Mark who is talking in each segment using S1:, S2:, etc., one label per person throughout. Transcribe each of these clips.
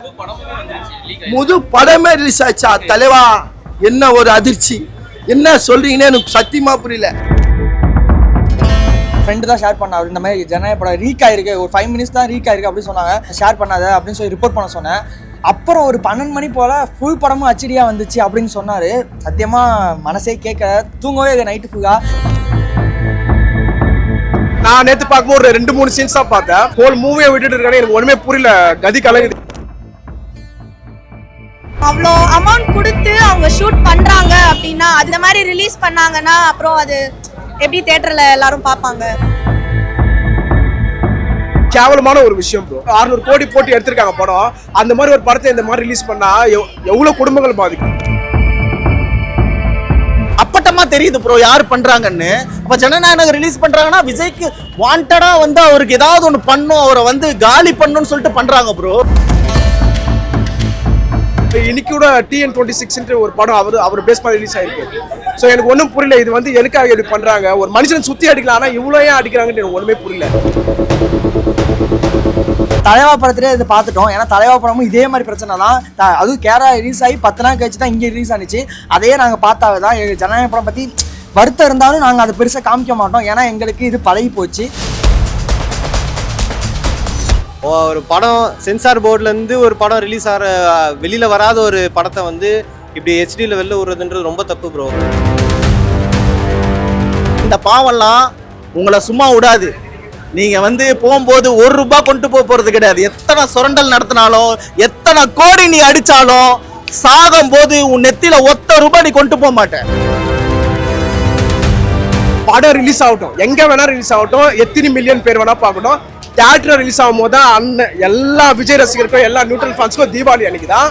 S1: முது படமே ரிலீஸ் ஆச்சா தலைவா? என்ன ஒரு அதிர்ச்சி! என்ன சொல்றீங்கன்னு எனக்கு சத்தியமா புரியல.
S2: ஃப்ரெண்டு தான் ஷேர் பண்ணாரு, இந்த மாதிரி ஜனநாயக படம் ரீக் ஆயிருக்கு, ஒரு 5 மினிட்ஸ் தான் ரீக் ஆயிருக்கு அப்படின்னு சொன்னாங்க. ஷேர் பண்ணாத அப்படின்னு சொல்லி ரிப்போர்ட் பண்ண சொன்னேன். அப்புறம் ஒரு 12 மணி போல் ஃபுல் படமும் ஹெச்டியா வந்துச்சு அப்படின்னு சொன்னார். சத்தியமாக மனசே கேட்க தூங்கவே நைட்டு ஃபுல்லாக.
S3: நான் நேற்று பார்க்கும்போது ஒரு 2-3 சீன்ஸ் தான் பார்த்தேன். ஹோல் மூவியை விட்டுட்டு இருக்கானே, எனக்கு ஒன்றுமே புரியல. கதி கலங்குது.
S4: அவ்வளோ அமௌண்ட் கொடுத்து அவங்க ஷூட் பண்ணுறாங்க அப்படின்னா, அந்த மாதிரி ரிலீஸ் பண்ணாங்கன்னா அப்புறம் அது எப்படி தியேட்டரில் எல்லாரும் பார்ப்பாங்க?
S3: கேவலமான ஒரு விஷயம் ப்ரோ. 600 கோடி போட்டு எடுத்திருக்காங்க படம். அந்த மாதிரி ஒரு படத்தை இந்த மாதிரி ரிலீஸ் பண்ணா எவ்வளோ குடும்பங்கள் பாதிக்கும்?
S5: அப்பட்டமா தெரியுது ப்ரோ யார் பண்றாங்கன்னு. அப்ப ஜனநாயகம் ரிலீஸ் பண்றாங்கன்னா விஜய்க்கு வாண்டடா வந்து அவருக்கு ஏதாவது ஒன்று பண்ணும், அவரை வந்து காலி பண்ணணும்னு சொல்லிட்டு பண்றாங்க ப்ரோ.
S3: இன்னைக்கு கூட TN26 ஒரு படம் அவர் பேஸ் பண்ணி ரிலீஸ் ஆயிருக்கு. ஸோ எனக்கு ஒன்றும் புரியல, இது வந்து எதுக்காக இப்படி பண்றாங்க? ஒரு மனுஷன் சுத்தி அடிக்கலாம், ஆனால் இவ்வளோ ஏன் அடிக்கிறாங்கன்னு எனக்கு ஒன்றுமே புரியல.
S2: தலைவா படத்திலே இதை பார்த்துட்டோம். ஏன்னா தலைவா படமும் இதே மாதிரி பிரச்சனை தான். அதுவும் கேரளா ரிலீஸ் ஆகி 10 நாள் கழிச்சு தான் இங்கே ரிலீஸ் ஆனிச்சு. அதையே நாங்கள் பார்த்தாவே தான் எங்கள் ஜனநாயக படம் பற்றி வருத்தம் இருந்தாலும் நாங்கள் அதை பெருசாக காமிக்க மாட்டோம். ஏன்னா எங்களுக்கு இது பழகி போச்சு.
S6: ஒரு படம் சென்சார் போர்ட்லேருந்து ஒரு படம் ரிலீஸ் ஆகிற வெளியில் வராத ஒரு படத்தை வந்து இப்படி ஹெச்டியில் வெளில விடுறதுன்றது ரொம்ப தப்பு ப்ரோ.
S5: இந்த பாவம்லாம் உங்களை சும்மா விடாது. நீங்கள் வந்து போகும்போது ₹1 கொண்டு போகிறது கிடையாது. எத்தனை சுரண்டல் நடத்தினாலும், எத்தனை கோடி நீ அடித்தாலும், சாகும் போது உன் நெத்தியில் ₹1 நீ கொண்டு போக மாட்டேன்.
S3: படம் ரிலீஸ் ஆகட்டும், எங்கே வேணா ரிலீஸ் ஆகட்டும், எத்தனை மில்லியன் பேர் வேணா பார்க்கணும். தியேட்டர் ரிலீஸ் ஆகும் போது தான் எல்லா விஜய் ரசிகருக்கும் எல்லா நியூட்ரல் ஃபேன்ஸ்க்கும் தீபாவளி அன்னைக்கு தான்.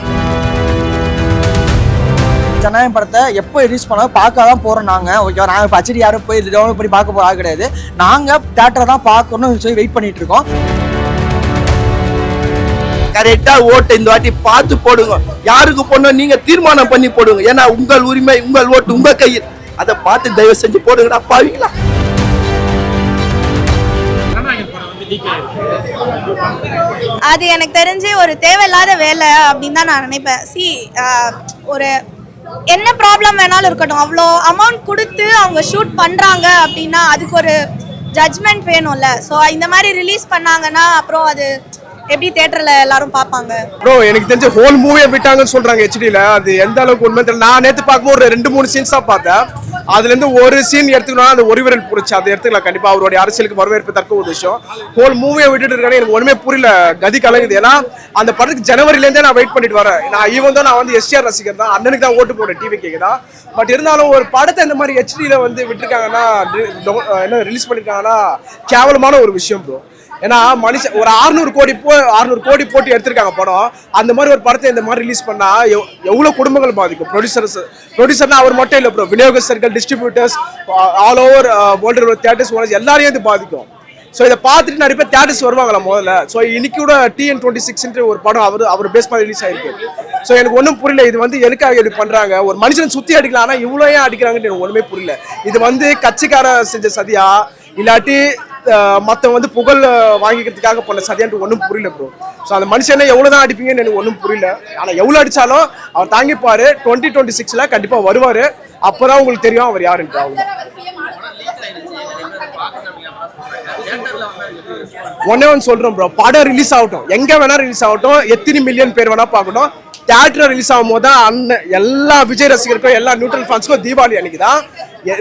S2: ஜனநாயக படத்தை எப்போ ரிலீஸ் பண்ணாலும் பார்க்க தான் போகிறோம் நாங்கள். ஓகேவா? நாங்கள் இப்போ ஹெச்டி யாரும் போய் டவுன்லோட் பண்ணி பார்க்க போகிறது கிடையாது. நாங்கள் தியேட்டரை தான் பார்க்கணும்னு சொல்லி வெயிட் பண்ணிட்டு இருக்கோம்.
S1: கரெக்டா ஓட்டு இந்த வாட்டி பார்த்து போடுங்க. யாருக்கு போடணும் நீங்க தீர்மானம் பண்ணி போடுங்க. ஏன்னா உங்கள் உரிமை, உங்கள் ஓட்டு உங்க கையில். அதை பார்த்து தயவு செஞ்சு போடுங்கடா பாவீங்களா.
S4: அது எனக்கு தெரிஞ்சு ஒரு தேவையில்லாத வேலை அப்படின்னு தான் நான் நினைப்பேன். ஒரு என்ன ப்ராப்ளம் வேணாலும் இருக்கட்டும், அவ்வளோ அமௌண்ட் கொடுத்து அவங்க ஷூட் பண்ணுறாங்க அப்படின்னா அதுக்கு ஒரு ஜட்ஜ்மெண்ட் வேணும்ல. ஸோ இந்த மாதிரி ரிலீஸ் பண்ணாங்கன்னா அப்புறம் அது எப்படி தியேட்டரில் எல்லாரும் பார்ப்பாங்க?
S3: ப்ரோ எனக்கு தெரிஞ்ச ஹோல் மூவியை விட்டாங்கன்னு சொல்கிறாங்க ஹெச்டியில். அது எந்த அளவுக்கு உண்மை தெரியல. நான் நேற்று பார்க்கும்போது ஒரு 2-3 சீன்ஸ் தான் பார்த்தேன். அதுலேருந்து ஒரு சீன் எடுத்துக்கணும், அந்த ஒரு விரல் பிடிச்சி அதை எடுத்துக்கலாம். கண்டிப்பாக அவருடைய அரசியலுக்கு வரவேற்பு தக்க ஒரு விஷயம். ஹோல் மூவியை விட்டுட்டு இருக்கானே, எனக்கு ஒன்றுமே புரியல. கதி கலங்குது. ஏன்னா அந்த படத்துக்கு ஜனவரிலேருந்தே நான் வெயிட் பண்ணிட்டு வரேன். நான் வந்து எஸ்டிஆர் ரசிகர் தான். அண்ணனுக்கு தான் ஓட்டு போடுறேன் டிவி கேட்குதா. பட் இருந்தாலும் ஒரு படத்தை இந்த மாதிரி ஹெச்டியில் வந்து விட்டுருக்காங்கன்னா, என்ன ரிலீஸ் பண்ணியிருக்காங்கன்னா கேவலமான ஒரு விஷயம் ப்ரோ. ஏன்னா மனுஷன் ஒரு 600 கோடி போட்டு எடுத்திருக்காங்க படம். அந்த மாதிரி ஒரு படத்தை இந்த மாதிரி ரிலீஸ் பண்ணா எவ்வளோ குடும்பங்கள் பாதிக்கும்? ப்ரொடியூசர்னா அவர் மட்டும் இல்லை ப்ரோ, விநியோகஸ்தர்கள், distributors, all over world theatres owners எல்லாரையும் இது பாதிக்கும். ஸோ இதை பார்த்துட்டு நிறைய பேர் தியேட்டர்ஸ் வருவாங்களா முதல்ல. ஸோ இன்னைக்கு கூட TN26 ஒரு படம் அவர் பேஸ் பண்ணி ரிலீஸ் ஆயிருக்கு. ஸோ எனக்கு ஒன்றும் புரியல, இது வந்து எதுக்காக இப்படி பண்றாங்க? ஒரு மனுஷன் சுத்தி அடிக்கலாம், ஆனால் இவ்வளோ ஏன் அடிக்கிறாங்கன்னு எனக்கு ஒன்றுமே புரியல. இது வந்து கட்சிக்கார செஞ்ச சதியா இல்லாட்டி மற்ற வந்து புகழ் வாங்கிக்கிறதுக்காக பண்ண சதியான்ட்டு ஒன்றும் புரியல ப்ரோ. ஸோ அந்த மனுஷனை எவ்வளோ தான் அடிப்பீங்கன்னு எனக்கு ஒன்றும் புரியல. ஆனால் எவ்வளோ அடித்தாலும் அவர் தாங்கிப்பார். 2026 கண்டிப்பாக வருவார். அப்போ தான் உங்களுக்கு தெரியும் அவர் யாருன்ட்டு. அவங்க ஒன்று சொல்கிறோம் ப்ரோ, படம் ரிலீஸ் ஆகட்டும், எங்கே வேணா ரிலீஸ் ஆகட்டும், எத்தனை மில்லியன் பேர் வேணா பார்க்கணும். தியேட்டர் ரிலீஸ் ஆகும் போது தான் எல்லா விஜய் ரசிகருக்கும் எல்லா நியூட்ரல் ஃபேன்ஸ்க்கும் தீபாவளி அன்னைக்கு தான்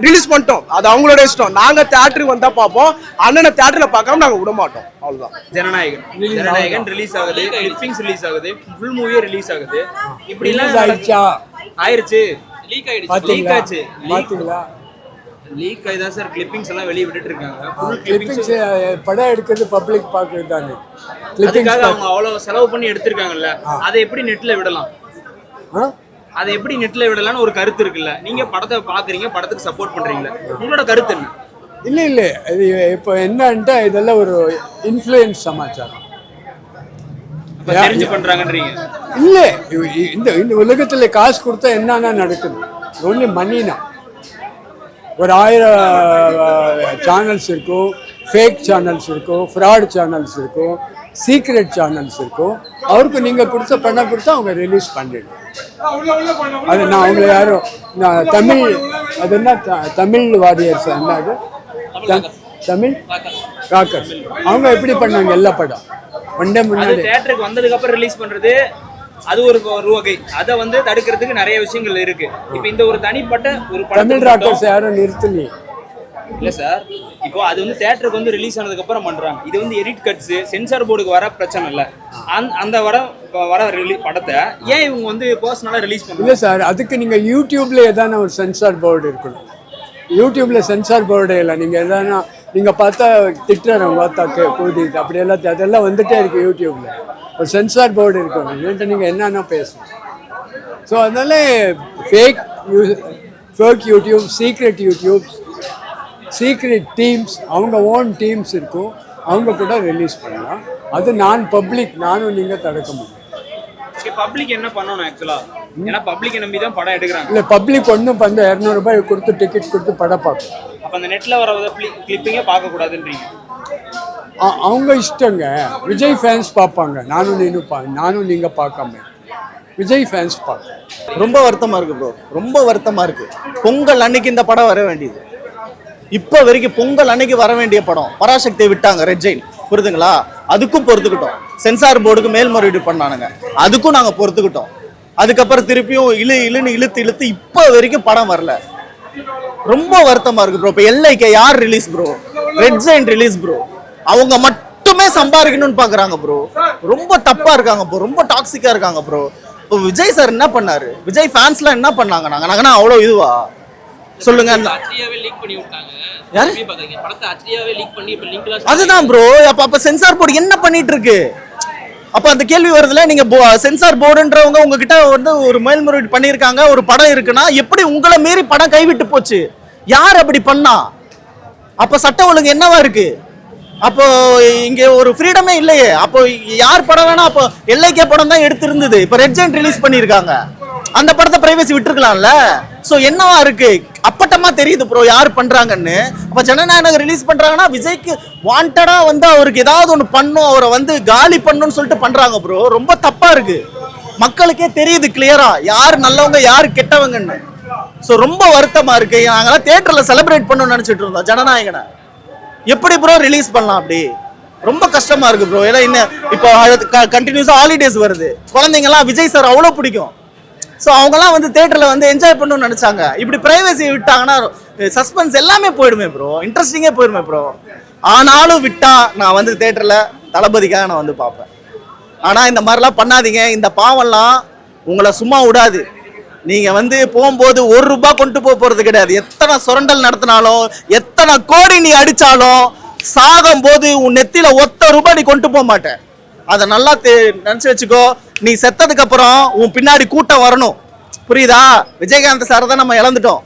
S3: ரிலீஸ் பண்ணிட்டோம். அது அவங்களோட இஷ்டம். நாங்கள் தியேட்டருக்கு வந்தால் பார்ப்போம், அண்ணனை தியேட்டரில் பார்க்காம நாங்கள் விட மாட்டோம். அவ்வளோதான்.
S7: ஜனநாயகன் ரிலீஸ் ஆகுது, கிளிப்பிங்ஸ் ரிலீஸ் ஆகுது, ஃபுல் மூவியே ரிலீஸ் ஆகுது. இப்படி எல்லாம் ஆயிருச்சு, லீக் ஆச்சு. லீக் ஆகி தான் சார் கிளிப்பிங்ஸ் எல்லாம் வெளியே விட்டுட்டு இருக்காங்க. ஃபுல் கிளிப்பிங்ஸ்
S8: படம் எடுக்கிறது பப்ளிக் பார்க்கறது தானே.
S7: அதுக்காக அவங்க அவ்வளவு செலவு பண்ணி எடுத்திருக்காங்கல்ல, அதை எப்படி நெட்ல விடலாம்? அதை எப்படி நெட்ல விடலாம்னு ஒரு கருத்து இருக்குல்ல. நீங்க படத்தை பாக்குறீங்க, படத்துக்கு சப்போர்ட் பண்றீங்களா, உங்களோட கருத்து என்ன?
S8: இல்லை இது இப்போ என்னன்ட்டா இதெல்லாம் ஒரு இன்ஃப்ளூயன்ஸ் சமாச்சாரம்
S7: தெரிஞ்சு பண்றாங்கன்றீங்க.
S8: இல்லை, இந்த உலகத்தில் காசு கொடுத்தா என்னன்னா நடக்குது. ஒன்லி மணினா ஒரு 1000 சேனல்ஸ் இருக்கும், ஃபேக் சேனல்ஸ் இருக்கும், ஃப்ராட் சேனல்ஸ் இருக்கும், சீக்ரெட் சேனல்ஸ் இருக்கும். அவருக்கு நீங்கள் பணம் கொடுத்தா அவங்க ரிலீஸ் பண்ணிடுங்க. அது நான் அவங்கள யாரும் நான் தமிழ் அது என்ன தமிழ் வாரியர்ஸ் என்ன அது தமிழ் காக்கர்ஸ் அவங்க எப்படி பண்ணாங்க எல்லா படம் ஒன்றே முன்னாடி
S7: தியேட்டருக்கு வந்ததுக்கு அப்புறம் ரிலீஸ் பண்றது அது ஒரு வகை. அதை வந்து தடுக்கிறதுக்கு நிறைய விஷயங்கள் இருக்கு. இப்போ இந்த ஒரு தனிப்பட்ட ஒரு
S8: தமிழ் ராக்கர்ஸ் யாரும் நிறுத்தலையே.
S7: இல்ல சார், இப்போ அது வந்து தியேட்டருக்கு வந்து ரிலீஸ் ஆனதுக்கு அப்புறம் பண்றாங்க. இது வந்து எடிட் கட்ஸ் சென்சார் போர்டுக்கு வர பிரச்சனை இல்ல. அந்த வர படத்தை ஏன் இவங்க வந்து பர்சனலா ரிலீஸ் பண்ணல?
S8: இல்லை சார், அதுக்கு நீங்கள் யூடியூப்ல எதான ஒரு சென்சார் போர்டு இருக்கணும். யூடியூப்ல சென்சார் போர்டு இல்லை. நீங்கள் எதானா நீங்கள் பார்த்தா திட்டுறவங்க பார்த்தா கூதி அப்படி எல்லாத்தையும் அதெல்லாம் வந்துட்டே இருக்கு. யூடியூப்ல ஒரு சென்சார் போர்டு இருக்கணும். இல்லைன்ட்டு நீங்கள் என்னன்னா பேசணும். ஸோ அதனால ஃபேக் யூடியூப், சீக்ரெட் டீம்ஸ், அவங்க ஓன் டீம்ஸ் இருக்கும். அவங்க கூட ரிலீஸ் பண்ணலாம். அது நானும் நீங்கள் தடுக்க முடியும்.
S7: பப்ளிக் என்ன பண்ணணும் ஆக்சுவலா? ஏன்னா பப்ளிக் நம்பி தான் படம் எடுக்கிறாங்க.
S8: இல்லை, பப்ளிக் ஒன்றும் பண்ண 200 ரூபாய் கொடுத்து டிக்கெட் கொடுத்து படம் பார்க்கணும்.
S7: அப்போ அந்த நெட்ல வர கிளிப்பிங்கே பார்க்க கூடாதுன்றீங்க?
S8: அவங்க இஷ்டங்க. விஜய் ஃபேன்ஸ் பார்ப்பாங்க. நானும் நீங்கள் பார்க்காம விஜய் ஃபேன்ஸ் பார்க்க
S5: ரொம்ப வருத்தமா இருக்கு ப்ரோ, ரொம்ப வருத்தமா இருக்கு. பொங்கல் அன்னைக்கு இந்த படம் வர வேண்டியது. இப்போ வரைக்கும் பொங்கல் அன்னைக்கு வர வேண்டிய படம் பராசக்தியை விட்டாங்க, ரெட் ஜெயின், புரியுதுங்களா? அதுக்கும் பொறுத்துக்கிட்டோம். சென்சார் போர்டுக்கு மேல்முறையீடு பண்ணானுங்க, அதுக்கும் நாங்கள் பொறுத்துக்கிட்டோம். அதுக்கப்புறம் திருப்பியும் இழுத்து இப்போ வரைக்கும் படம் வரல. ரொம்ப வருத்தமா இருக்கு ப்ரோ. இப்போ எல்ஐகே யார் release bro? Red Jain release bro. அவங்க மட்டுமே சம்பாதிக்கணும்னு பாக்குறாங்க ப்ரோ. ரொம்ப தப்பா இருக்காங்க ப்ரோ, ரொம்ப டாக்ஸிக்கா இருக்காங்க ப்ரோ. இப்போ விஜய் சார் என்ன பண்ணாரு? விஜய் ஃபேன்ஸ்லாம் என்ன பண்ணாங்க? நாங்கன்னா அவ்வளோ இதுவா சொல்லுங்க. அதுதான் ப்ரோ. அப்ப சென்சார் போர்டு என்ன பண்ணிட்டு இருக்கு? அப்ப அந்த கேள்வி வருதுல. நீங்க சென்சார் போர்டுன்றவங்க உங்ககிட்ட வந்து ஒரு மேல்முறையீடு பண்ணியிருக்காங்க, ஒரு படம் இருக்குன்னா எப்படி உங்களை மீறி படம் கைவிட்டு போச்சு? யார் அப்படி பண்ணா? அப்ப சட்ட ஒழுங்கு என்னவா இருக்கு? அப்போ இங்க ஒரு ஃப்ரீடமே இல்லையே. அப்போ யார் படம் வேணா அப்போ எல்ஐகே படம் தான் எடுத்து இருந்தது. இப்ப ரெட் ஜெயின் ரிலீஸ் பண்ணிருக்காங்க, அந்த படத்தை பிரைவசி விட்டுருக்கலாம்ல. சோ என்னவா இருக்கு? அப்பட்டமா தெரியுது ப்ரோ யார் பண்றாங்கன்னு. அப்ப ஜனநாயகம் ரிலீஸ் பண்றாங்கன்னா விஜய்க்கு வாண்டடா வந்து அவருக்கு ஏதாவது ஒண்ணு பண்ணும், அவரை வந்து காலி பண்ணுன்னு சொல்லிட்டு பண்றாங்க ப்ரோ. ரொம்ப தப்பா இருக்கு. மக்களுக்கே தெரியுது கிளியரா யார் நல்லவங்க யார் கெட்டவங்கன்னு. சோ ரொம்ப வருத்தமா இருக்கு. நாங்கெல்லாம் தியேட்டர்ல செலிப்ரேட் பண்ணணும்னு நினைச்சிட்டு இருந்தோம் ஜனநாயகனை. எப்படி ப்ரோ ரிலீஸ் பண்ணலாம்? அப்படி ரொம்ப கஷ்டமா இருக்கு ப்ரோ. ஏன்னா இன்னும் இப்போ கண்டினியூஸா ஹாலிடேஸ் வருது. குழந்தைங்கலாம் விஜய் சார் அவ்வளோ பிடிக்கும். ஸோ அவங்கலாம் வந்து தியேட்டரில் வந்து என்ஜாய் பண்ணணும்னு நினச்சாங்க. இப்படி ப்ரைவசி விட்டாங்கன்னா சஸ்பென்ஸ் எல்லாமே போயிடுமே ப்ரோ, இன்ட்ரெஸ்டிங்கே போயிடுமே ப்ரோ. ஆனாலும் விட்டா நான் வந்து தியேட்டரில் தளபதிக்காக நான் வந்து பார்ப்பேன். ஆனால் இந்த மாதிரிலாம் பண்ணாதீங்க. இந்த பாவம்லாம் உங்களை சும்மா விடாது. நீங்கள் வந்து போகும்போது 1 ரூபா கொண்டு போகிறது கிடையாது. எத்தனை சுரண்டல் நடத்தினாலும், எத்தனை கோடி நீ அடித்தாலும், சாகும் போது உன் நெத்தியில் 1 ரூபாய் நீ கொண்டு போக மாட்டேன். அதை நல்லா நினச்சி வச்சுக்கோ. நீ செத்ததுக்கு அப்புறம் உன் பின்னாடி கூட்டம் வரணும், புரியுதா? விஜயகாந்த் சார் தான் நம்ம இழந்துட்டோம்.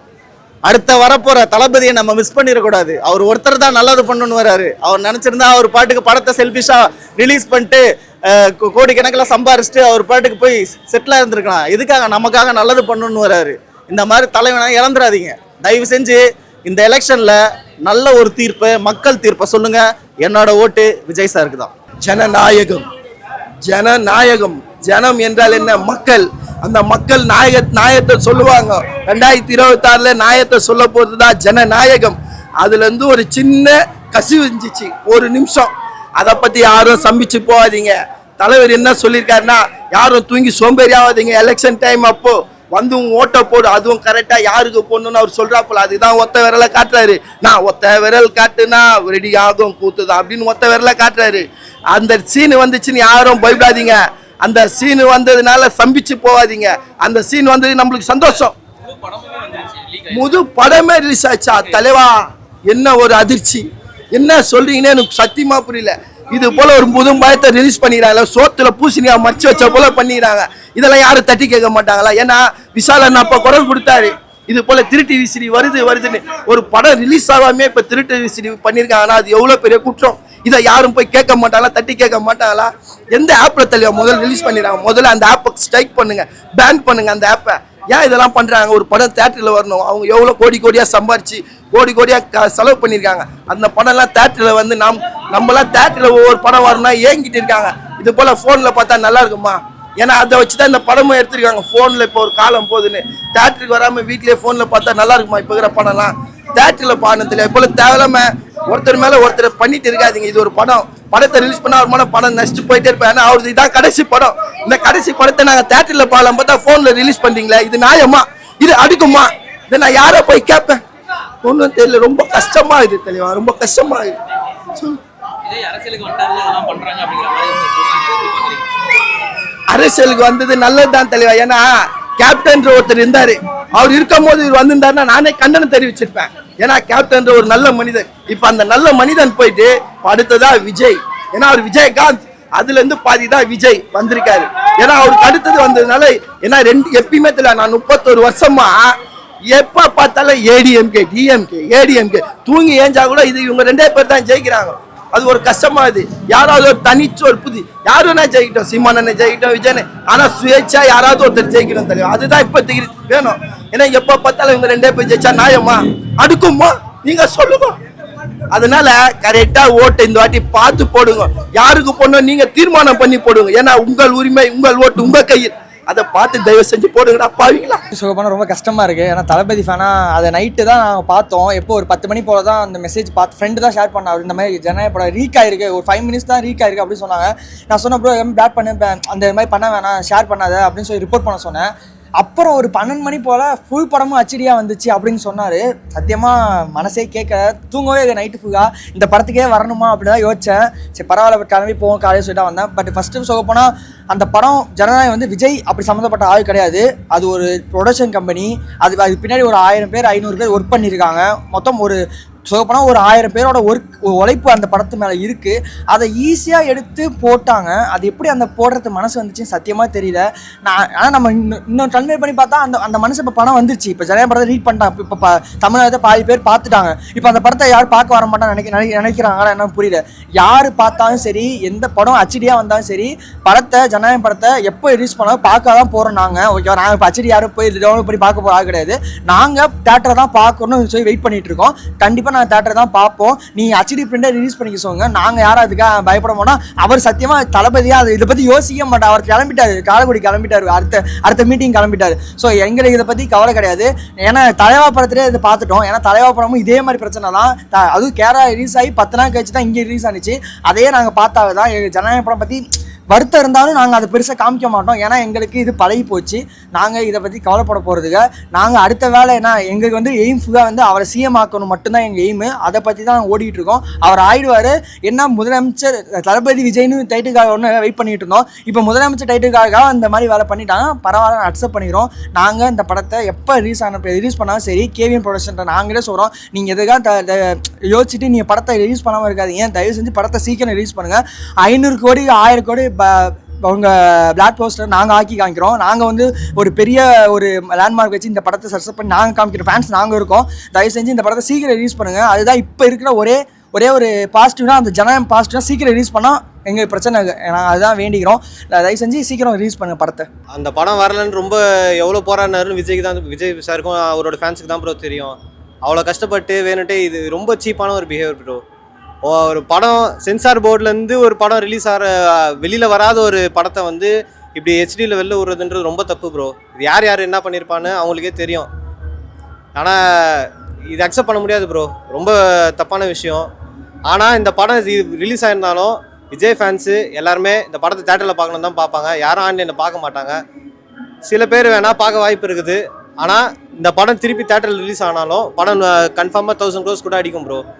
S5: அடுத்த வரப்போற தளபதியை நம்ம மிஸ் பண்ணிடக்கூடாது. அவர் ஒருத்தர் தான் நல்லது பண்ணணும்னு வராரு. அவர் நினைச்சிருந்தா அவர் பாட்டுக்கு படத்தை செல்ஃபிஷா ரிலீஸ் பண்ணிட்டு கோடிக்கணக்கில் சம்பாரிச்சுட்டு அவர் பாட்டுக்கு போய் செட்டில் இருந்திருக்கலாம். எதுக்காக? நமக்காக நல்லது பண்ணணும்னு வராரு. இந்த மாதிரி தலைவனை இழந்துடாதீங்க தயவு செஞ்சு. இந்த எலெக்ஷன்ல நல்ல ஒரு தீர்ப்பு, மக்கள் தீர்ப்பை சொல்லுங்க. என்னோட ஓட்டு விஜய் சாருக்கு தான்.
S1: ஜனநாயகம் ஜனம் என்றால் என்ன? மக்கள். அந்த மக்கள் நாயகத்தை சொல்லுவாங்க. 2026 நாயகத்தை சொல்ல போறதுதான் ஜனநாயகம். அதுல இருந்து ஒரு சின்ன கசிவு இருந்துச்சு, 1 நிமிஷம். அதை பத்தி யாரும் சம்பிச்சு போகாதீங்க. தலைவர் என்ன சொல்லியிருக்காருன்னா, யாரும் தூங்கி சோம்பேறி ஆகாதீங்க. எலெக்ஷன் டைம் அப்போ வந்து ஓட்டை போடு, அதுவும் கரெக்டா யாருக்கு போடணும்னு அவர் சொல்றாப்புல. அதுதான் ஒத்த விரலை காட்டுறாரு. நான் ஒத்த விரல் காட்டுனா ரெடி ஆகும் கூத்துதான் அப்படின்னு ஒத்த விரலை காட்டுறாரு. அந்த சீனு வந்துச்சுன்னு யாரும் பயப்படாதீங்க. அந்த சீனு வந்ததுனால சம்பிச்சு போகாதீங்க. அந்த சீன் வந்தது நம்மளுக்கு சந்தோஷம். முது படமே ரிலீஸ் ஆச்சா தலைவா? என்ன ஒரு அதிர்ச்சி! என்ன சொல்றீங்கன்னு எனக்கு சத்தியமா புரியல. இது போல ஒரு புது பயத்தை ரிலீஸ் பண்ணிக்கிறாங்க. சோத்துல பூசணியா மறைச்சு வச்ச போல பண்ணிக்கிறாங்க. இதெல்லாம் யாரும் தட்டி கேட்க மாட்டாங்களா? ஏன்னா விஷால் அண்ணா அப்ப குரல் கொடுத்தாரு, இது போல திருட்டு விசிறி வருதுன்னு. ஒரு படம் ரிலீஸ் ஆகாமே இப்ப திருட்டு விசிறி பண்ணிருக்காங்கன்னா அது எவ்வளவு பெரிய குற்றம். இதை யாரும் போய் கேட்க மாட்டாங்களா? தட்டி கேட்க மாட்டாங்களா? எந்த ஆப்ல தலைவா முதல்ல ரிலீஸ் பண்ணிடுறாங்க? முதல்ல அந்த ஆப்பை ஸ்ட்ரைக் பண்ணுங்க, பேன் பண்ணுங்க அந்த ஆப்பை. ஏன் இதெல்லாம் பண்றாங்க? ஒரு படம் தேட்டரில் வரணும். அவங்க எவ்வளோ கோடி கோடியாக சம்பாரிச்சு கோடி கோடியாக செலவு பண்ணியிருக்காங்க. அந்த படம்லாம் தேட்டரில் வந்து நம்மளாம் தேட்டரில் ஒவ்வொரு படம் வரணும்னா ஏங்கிட்டு இருக்காங்க. இது போல் ஃபோனில் பார்த்தா நல்லா இருக்குமா? ஏன்னா அதை வச்சு தான் இந்த படமும் எடுத்துருக்காங்க. ஃபோனில் இப்போ ஒரு காலம் போகுதுன்னு தேட்டருக்கு வராமல் வீட்லேயே ஃபோனில் பார்த்தா நல்லா இருக்குமா? இப்போ இருக்கிற படம்லாம் தேட்டரில் பாடத்தில் இப்போ தேவையில்லாம ஒருத்தர் மேலே ஒருத்தர் பண்ணிட்டு இருக்காதிங்க. இது ஒரு படத்தை ரிலீஸ் பண்ணால் ஒரு படம் நெக்ஸ்ட் போயிட்டே இருப்பேன். ஏன்னா அவருக்கு இதான் கடைசி படம். இந்த கடைசி படத்தை நாங்கள் தேட்டரில் பாடலாம் பார்த்தா ஃபோனில் ரிலீஸ் பண்ணுறீங்களா? இது நியாயமா? இது அடுக்குமா? இதை நான் யாரை போய் கேட்பேன்? ஒன்றும் தெரியல. ரொம்ப கஷ்டமா இது தெளிவா, ரொம்ப கஷ்டமா இது. அரசியலுக்கு வந்தது நல்லதுதான் தெளிவா. ஏன்னா கேப்டன் ஒருத்தர் இருந்தாரு. அவர் இருக்கும் போது இவர் வந்திருந்தாருன்னா நானே கண்டனம் தெரிவிச்சிருப்பேன். ஏன்னா கேப்டன் ஒரு நல்ல மனிதன். இப்ப அந்த நல்ல மனிதன் போயிட்டு அடுத்ததா விஜய். ஏன்னா அவர் விஜயகாந்த், அதுல இருந்து பாதி தான் விஜய் வந்திருக்காரு. ஏன்னா அவருக்கு அடுத்தது வந்ததுனால ஏன்னா எப்பயுமே தெரியல. நான் 31 வருஷமா எப்ப பார்த்தாலும் ஏடிஎம்கே டிஎம்கே தூங்கி ஏஞ்சா கூட இது இவங்க 2 பேர் தான் ஜெயிக்கிறாங்க. அது ஒரு கஷ்டமா இது. யாராவது ஒரு தனிச்சு ஒரு புதி யாருன்னா ஜெயிக்கிட்டோம், சீமானனை ஜெயிக்கிட்டோம், விஜயனை. ஆனா சுயேட்சா யாராவது ஒருத்தர் ஜெயிக்கணும் தெரியும். அதுதான் இப்ப வேணும். ஏன்னா எப்ப பார்த்தாலும் இவங்க 2 பேர் ஜெயிச்சா நியாயமா? அடுக்குமா? நீங்க சொல்லுங்க. அதனால கரெக்டா ஓட்டு இந்த வாட்டி பார்த்து போடுங்க. யாருக்கு போடணும் நீங்க தீர்மானம் பண்ணி போடுங்க. ஏன்னா உங்கள் உரிமை, உங்கள் ஓட்டு உங்க கையில். அதை பார்த்து தயவு செஞ்சு போடுங்கடா பாவீங்களா.
S2: சுகமான ரொம்ப கஷ்டமா இருக்கு. ஏன்னா தளபதி ஃபேனா அதை நைட்டு தான் நாங்கள் பார்த்தோம். எப்போ ஒரு 10 மணி போல தான் அந்த மெசேஜ் பார்த்து ஃப்ரெண்டு தான் ஷேர் பண்ணார். இந்த மாதிரி ஜனநாயக படம் ரீக் ஆயிருக்கு, ஒரு 5 மினிட்ஸ் தான் ரீக் ஆயிருக்கு அப்படின்னு சொன்னாங்க. நான் சொன்ன ப்ரோ பேட் பண்ண அந்த மாதிரி பண்ண வேணாம், ஷேர் பண்ணாத அப்படின்னு சொல்லி ரிப்போர்ட் பண்ண சொன்னேன். அப்புறம் ஒரு 12 மணி போல் ஃபுல் படமும் அச்சடியாக வந்துச்சு அப்படின்னு சொன்னார். சத்தியமாக மனசே கேட்க தூங்கவே நைட்டு ஃபுல்லாக இந்த படத்துக்கே வரணுமா அப்படி தான் யோசித்தேன். சரி பரவாயில்ல கிளம்பி போவோம் காலேஜ் சொல்லிட்டு வந்தேன். பட் ஃபஸ்ட்டு சொல்ல போனால் அந்த படம் ஜனநாயகம் வந்து விஜய் அப்படி சம்மந்தப்பட்ட ஆள் கிடையாது. அது ஒரு ப்ரொடக்ஷன் கம்பெனி. அது பின்னாடி ஒரு 1000 பேர் 500 பேர் ஒர்க் பண்ணியிருக்காங்க. மொத்தம் ஒரு சொல்லப்போனால் ஒரு 1000 பேரோட உழைப்பு அந்த படத்து மேலே இருக்குது. அதை ஈஸியாக எடுத்து போட்டாங்க. அது எப்படி அந்த போடுறது மனசு வந்துச்சுன்னு சத்தியமாக தெரியல. ஆனால் நம்ம இன்னும் கன்வே பண்ணி பார்த்தா அந்த மனசு இப்போ படம் வந்துச்சு. இப்போ ஜனநாயக படத்தை ரீட் பண்ணிட்டாங்க. இப்போ தமிழ்நாட்டை பாதி பேர் பார்த்துட்டாங்க. இப்போ அந்த படத்தை யார் பார்க்க வர மாட்டாங்க நினைக்கிறாங்களா என்ன புரியல. யார் பார்த்தாலும் சரி, எந்த படம் அச்சடியாக வந்தாலும் சரி, ஜனநாயக படத்தை எப்போ ரிலீஸ் பண்ணாலும் பார்க்க தான் போகிறோம் நாங்கள். ஓகேவா? நாங்கள் இப்போ அச்சடி யாரும் போய் டவுன்லோட் பண்ணி பார்க்க போகிற ஆள் கிடையாது. நாங்கள் தேட்டரை தான் பார்க்கணும்னு சொல்லி வெயிட் பண்ணிட்டு இருக்கோம். கண்டிப்பாக நான் தேட்டரை தான் பார்ப்போம். நீ ஹெச்டி பிரிண்டை ரிலீஸ் பண்ணிக்க சொல்லுங்க. நாங்கள் யாரும் அதுக்காக பயப்பட மாட்டோம். அவர் சத்தியமாக தளபதியாக அதை இதை பற்றி யோசிக்க மாட்டார். அவர் கிளம்பிட்டாரு, காலக்குடி கிளம்பிட்டாரு, அடுத்த மீட்டிங் கிளம்பிட்டாரு. ஸோ எங்களுக்கு இதை பற்றி கவலை கிடையாது. ஏன்னா தலைவா படத்திலே இதை பார்த்துட்டோம். ஏன்னா தலைவா படமும் இதே மாதிரி பிரச்சனை தான். அதுவும் கேரளா ரிலீஸ் ஆகி 10 நாள் கழிச்சு தான் இங்கே ரிலீஸ் ஆனிச்சு. அதையே நாங்கள் பார்த்தாக தான் எங்கள் ஜனநாயக படம் பற்றி வருத்தம் இருந்தாலும் நாங்கள் அதை பெருசாக காமிக்க மாட்டோம். ஏன்னா எங்களுக்கு இது பழகி போச்சு. நாங்கள் இதை பற்றி கவலைப்பட போகிறதுக்கு நாங்கள் அடுத்த வேலை என்ன எங்களுக்கு வந்து எய்ம் ஃபுல்லாக வந்து அவரை சிஎம் ஆக்கணும் மட்டும்தான் எங்கள் எய்மு. அதை பற்றி தான் நாங்கள் ஓடிட்டு இருக்கோம். அவர் ஆயிடுவார். என்ன முதலமைச்சர் தளபதி விஜய்னு டைட்டிலுக்காக ஒன்று வெயிட் பண்ணிட்டு இருந்தோம். இப்போ முதலமைச்சர் டைட்டிலுக்காக அந்த மாதிரி வேலை பண்ணிட்டாங்க. பரவாயில்ல, அக்செப்ட் பண்ணிக்கிறோம். நாங்கள் இந்த படத்தை எப்போ ரிலீஸ் பண்ணாலும் சரி, கேவிஎம் ப்ரொடக்ஷன் நாங்களே சொல்கிறோம். நீங்கள் எதுக்காக யோசிச்சுட்டு நீங்கள் படத்தை ரிலீஸ் பண்ணாமல் இருக்காதீங்க. தயவு செஞ்சு படத்தை சீக்கிரம் ரிலீஸ் பண்ணுங்கள். 500 கோடி 1000 கோடி அவங்க பிளாக் போஸ்டர் நாங்கள் ஆக்கி காமிக்கிறோம். நாங்கள் வந்து ஒரு பெரிய ஒரு லேண்ட்மார்க் வச்சு இந்த படத்தை சக்ஸஸ் பண்ணி நாங்கள் காமிக்கிறோம். ஃபேன்ஸ் நாங்கள் இருக்கோம். தயவு செஞ்சு இந்த படத்தை சீக்கிரம் ரிலீஸ் பண்ணுங்கள். அதுதான் இப்போ இருக்கிற ஒரே ஒரு பாசிட்டிவ்னா அந்த ஜனநாயகம் பாசிட்டிவ்னா சீக்கிரம் ரிலீஸ் பண்ணால் எங்களுக்கு பிரச்சனை. நாங்கள் அதுதான் வேண்டிக்கிறோம். தயவு செஞ்சு சீக்கிரம் ரிலீஸ் பண்ணுங்கள் படத்தை.
S6: அந்த படம் வரலன்னு ரொம்ப எவ்வளோ போராடினாருன்னு விஜய் சாருக்கும் அவரோட ஃபேன்ஸுக்கு தான் ப்ரோ தெரியும். அவ்வளோ கஷ்டப்பட்டு வேணுன்ட்டு இது ரொம்ப சீப்பான ஒரு பிஹேவியர் ப்ரோ. ஒரு படம் சென்சார் போர்ட்லேருந்து ஒரு படம் ரிலீஸ் ஆகிற வெளியில் வராத ஒரு படத்தை வந்து இப்படி ஹெச்டியில் வெளில விடுறதுன்றது ரொம்ப தப்பு ப்ரோ. இது யார் என்ன பண்ணியிருப்பான்னு அவங்களுக்கே தெரியும். ஆனால் இது அக்செப்ட் பண்ண முடியாது ப்ரோ. ரொம்ப தப்பான விஷயம். ஆனால் இந்த படம் ரிலீஸ் ஆகிருந்தாலும் விஜய் ஃபேன்ஸு எல்லாருமே இந்த படத்தை தேட்டரில் பார்க்கணும் தான் பார்ப்பாங்க. யாரும் ஆன்லைனில் பார்க்க மாட்டாங்க. சில பேர் வேணால் பார்க்க வாய்ப்பு இருக்குது. ஆனால் இந்த படம் திருப்பி தேட்டரில் ரிலீஸ் ஆனாலும் படம் கன்ஃபார்மாக 1000 crores கூட அடிக்கும் ப்ரோ.